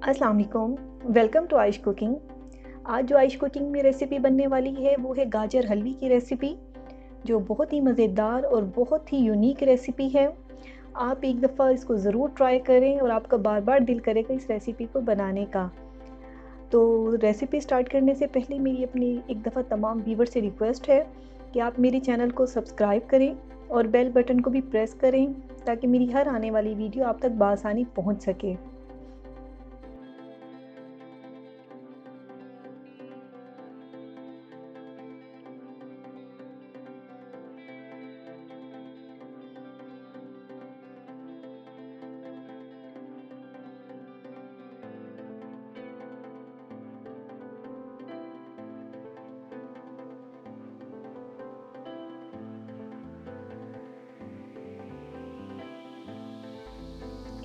अस्सलाम वालेकुम, welcome to Aish cooking. आज जो आइश कुकिंग में रेसिपी बनने वाली है वो है गाजर हलवी की रेसिपी, जो बहुत ही मज़ेदार और बहुत ही यूनिक रेसिपी है। आप एक दफ़ा इसको ज़रूर ट्राई करें और आपका बार-बार दिल करेगा इस रेसिपी को बनाने का। तो रेसिपी स्टार्ट करने से पहले मेरी अपनी एक दफ़ा तमाम व्यूअर से रिक्वेस्ट है कि आप मेरे चैनल को सब्सक्राइब करें और बेल बटन को भी प्रेस करें ताकि मेरी हर आने वाली वीडियो आप तक बआसानी पहुँच सके।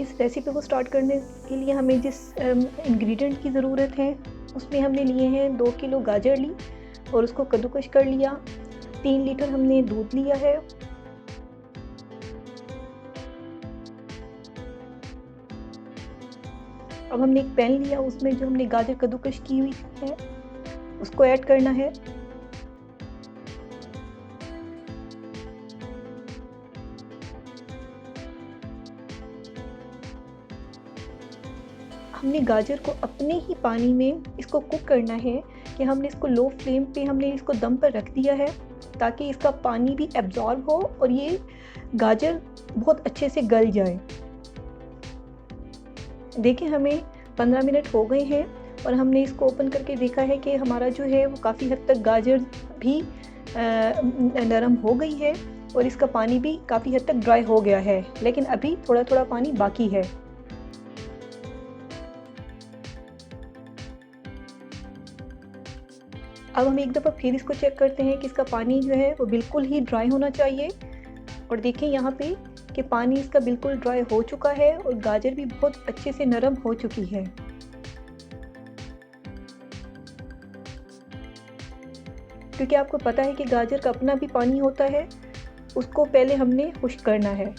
इस रेसिपी को स्टार्ट करने के लिए हमें जिस इंग्रेडिएंट की ज़रूरत है उसमें हमने लिए हैं 2 किलो गाजर ली और उसको कद्दूकस कर लिया। 3 लीटर हमने दूध लिया है। अब हमने एक पैन लिया, उसमें जो हमने गाजर कद्दूकस की हुई है उसको ऐड करना है। हमने गाजर को अपने ही पानी में इसको कुक करना है कि हमने इसको लो फ्लेम पे हमने इसको दम पर रख दिया है ताकि इसका पानी भी एब्जॉर्ब हो और ये गाजर बहुत अच्छे से गल जाए। देखिए हमें 15 मिनट हो गए हैं और हमने इसको ओपन करके देखा है कि हमारा जो है वो काफ़ी हद तक गाजर भी नरम हो गई है और इसका पानी भी काफ़ी हद तक ड्राई हो गया है, लेकिन अभी थोड़ा-थोड़ा पानी बाकी है। अब हम एक दफ़ा फिर इसको चेक करते हैं कि इसका पानी जो है वो बिल्कुल ही ड्राई होना चाहिए और देखें यहाँ पे कि पानी इसका बिल्कुल ड्राई हो चुका है और गाजर भी बहुत अच्छे से नरम हो चुकी है। क्योंकि आपको पता है कि गाजर का अपना भी पानी होता है, उसको पहले हमने खुश्क करना है।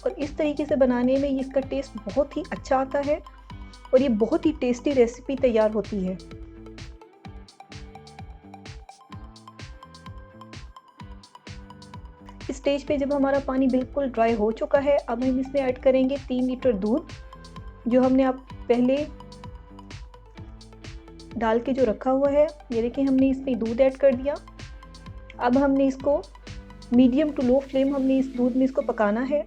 और इस तरीके से बनाने में इसका टेस्ट बहुत ही अच्छा आता है और ये बहुत ही टेस्टी रेसिपी तैयार होती है। इस स्टेज पे जब हमारा पानी बिल्कुल ड्राई हो चुका है, अब हम इसमें ऐड करेंगे 3 लीटर दूध, जो हमने आप पहले डाल के जो रखा हुआ है। ये देखिए हमने इसमें दूध ऐड कर दिया। अब हमने इसको मीडियम टू लो फ्लेम हमने इस दूध में इसको पकाना है।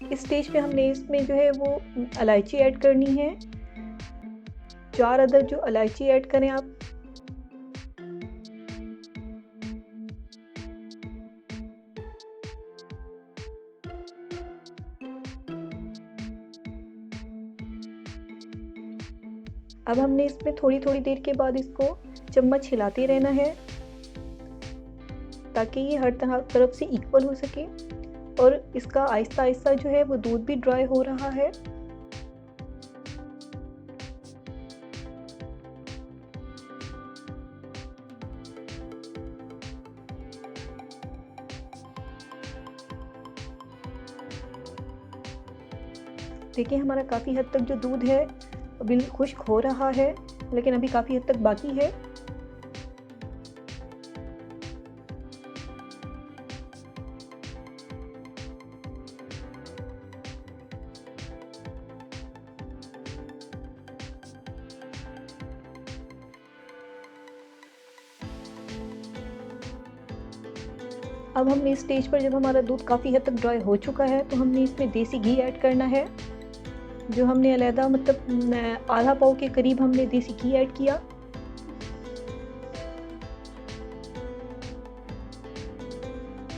इस स्टेज पे हमने इसमें जो है वो इलायची ऐड करनी है। 4 अदद जो इलायची ऐड करें आप। अब हमने इसमें थोड़ी-थोड़ी देर के बाद इसको चम्मच हिलाते रहना है ताकि ये हर तरफ से इक्वल हो सके और इसका आहिस्ता-आहिस्ता जो है वो दूध भी ड्राई हो रहा है। देखिए हमारा काफ़ी हद तक जो दूध है बिल खुश्क हो रहा है, लेकिन अभी काफ़ी हद तक बाकी है। अब हमने इस स्टेज पर जब हमारा दूध काफ़ी हद तक ड्राई हो चुका है तो हमने इसमें देसी घी ऐड करना है, जो हमने अलहदा मतलब आधा पाव के करीब हमने देसी घी ऐड किया।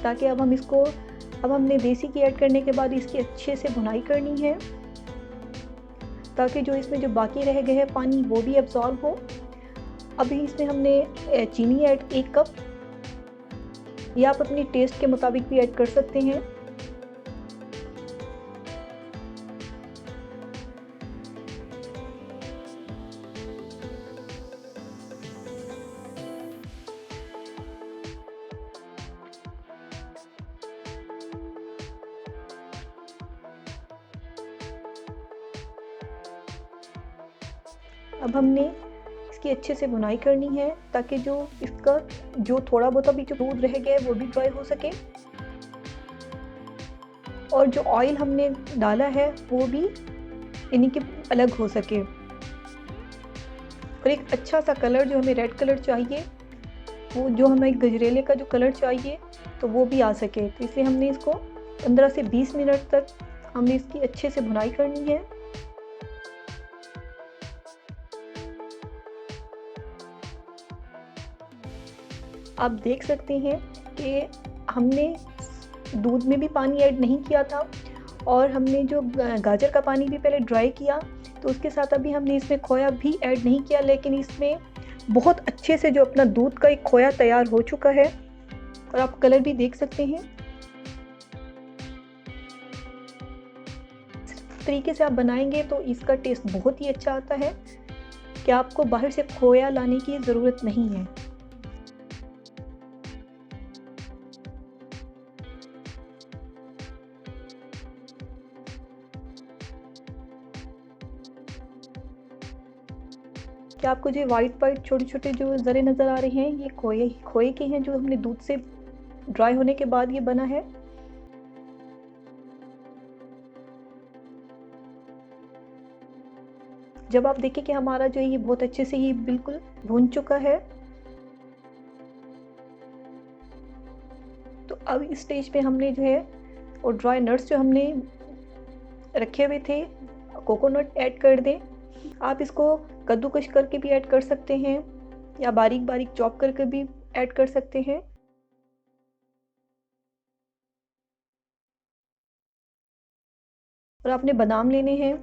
ताकि अब हमने देसी घी ऐड करने के बाद इसकी अच्छे से भुनाई करनी है ताकि जो इसमें जो बाकी रह गए हैं पानी वो भी एब्जॉर्ब हो। अभी इसमें हमने चीनी ऐड 1 कप, या आप अपने टेस्ट के मुताबिक भी ऐड कर सकते हैं। अब हमने इसकी अच्छे से बुनाई करनी है ताकि जो इसका जो थोड़ा बहुत अभी जो दूध रह गया है वो भी ड्राई हो सके, और जो ऑयल हमने डाला है वो भी इन्हीं के अलग हो सके, और एक अच्छा सा कलर जो हमें रेड कलर चाहिए, वो जो हमें गजरेले का जो कलर चाहिए तो वो भी आ सके। तो इसलिए हमने इसको 15 से 20 मिनट तक हमने इसकी अच्छे से बुनाई करनी है। आप देख सकते हैं कि हमने दूध में भी पानी ऐड नहीं किया था, और हमने जो गाजर का पानी भी पहले ड्राई किया, तो उसके साथ अभी हमने इसमें खोया भी ऐड नहीं किया, लेकिन इसमें बहुत अच्छे से जो अपना दूध का एक खोया तैयार हो चुका है, और आप कलर भी देख सकते हैं। इस तरीके से आप बनाएंगे तो इसका टेस्ट बहुत ही अच्छा आता है कि आपको बाहर से खोया लाने की ज़रूरत नहीं है। क्या आपको जो वाइट छोटे-छोटे जो ज़रे नज़र आ रहे हैं, ये खोए के हैं जो हमने दूध से ड्राई होने के बाद ये बना है। जब आप देखें कि हमारा जो है ये बहुत अच्छे से ये बिल्कुल भून चुका है, तो अब इस स्टेज पे हमने जो है और ड्राई नट्स जो हमने रखे हुए थे, कोकोनट ऐड कर दें। आप इसको कद्दूकस करके भी ऐड कर सकते हैं, या बारीक-बारीक चॉप करके भी ऐड कर सकते हैं। और आपने बादाम लेने हैं,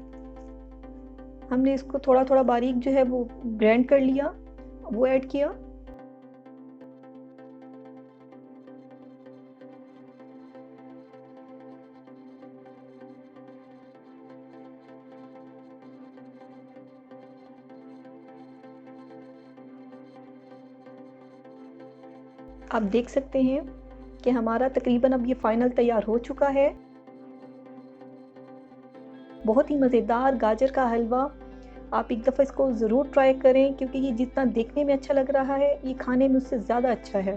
हमने इसको थोड़ा-थोड़ा बारीक जो है वो ग्राइंड कर लिया, वो ऐड किया। आप देख सकते हैं कि हमारा तकरीबन अब ये फाइनल तैयार हो चुका है। बहुत ही मज़ेदार गाजर का हलवा, आप एक दफ़ा इसको ज़रूर ट्राई करें, क्योंकि ये जितना देखने में अच्छा लग रहा है, ये खाने में उससे ज़्यादा अच्छा है।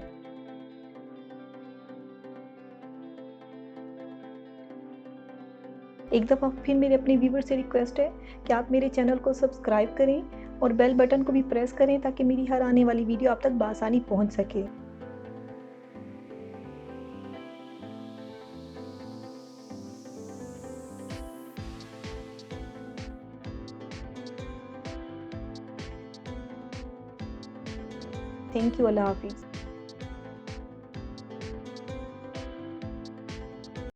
एक दफ़ा फिर मेरे अपने व्यूवर से रिक्वेस्ट है कि आप मेरे चैनल को सब्सक्राइब करें और बेल बटन को भी प्रेस करें, ताकि मेरी हर आने वाली वीडियो आप तक बआसानी पहुंच सके। Thank you. अल्लाह हाफिज़।